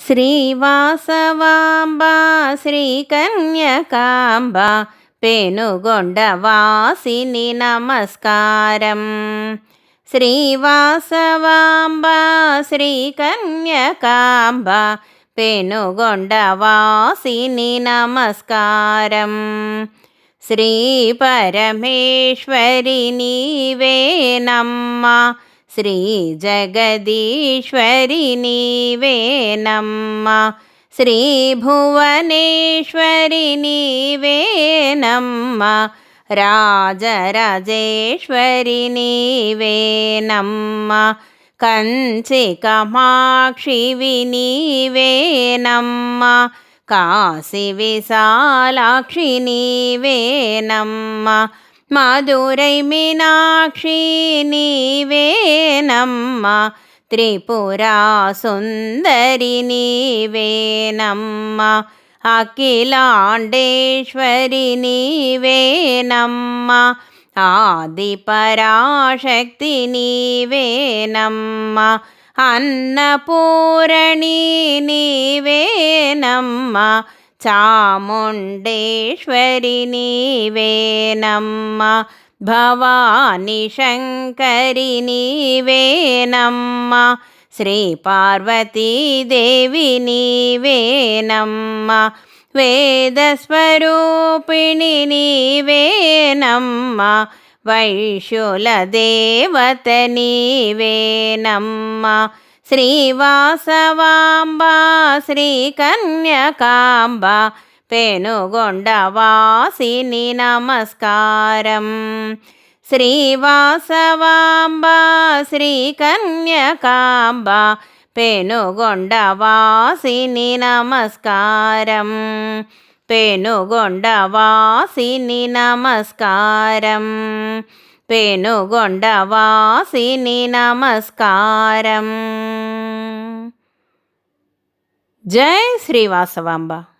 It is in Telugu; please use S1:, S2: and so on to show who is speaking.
S1: శ్రీవాసవాంబ శ్రీకన్యకాంబ పెనుగొండవాసిని నమస్కారం. శ్రీవాసవాంబ శ్రీకన్యకాంబ పెనుగొండవాసిని నమస్కారం. శ్రీ పరమేశ్వరి నీవేనమ్మ, శ్రీ జగదీశ్వరి నీవేనమ్మ, శ్రీ భువనేశ్వరి నీవేనమ్మ, రాజరాజేశ్వరి నీవేనమ్మ, కంచి కామాక్షివి నీవేనమ్మ, కాశీ విశాలాక్షి నీవేనమ్మ, మధురై మీనాక్షి నీవేనమ్మ, త్రిపురా సుందరి నీవేనమ్మ, అఖిలాండేశ్వరి నీవేనమ్మ, ఆది పరాశక్తి నీవేనమ్మ, అన్నపూరణి నీవేనమ్మ, చాముండేశ్వరి నీవేనమ్మ, భవాని శంకరి నీవేనమ్మ, శ్రీ పార్వతీదేవి నీవేనమ్మ, వేదస్వరూపిణి నీవేనమ్మ, వైశ్యుల దేవత నీవేనమ్మ, శ్రీవాసవాంబ శ్రీకన్యకాంబ పెనుగొండవాసిని నమస్కారం. శ్రీవాసవాంబ శ్రీకన్యకాంబ పెనుగొండవాసిని నమస్కారం. పెనుగొండవాసిని నమస్కారం. పెనుగొండవాసిని నమస్కారం. జై శ్రీవాసవాంబ.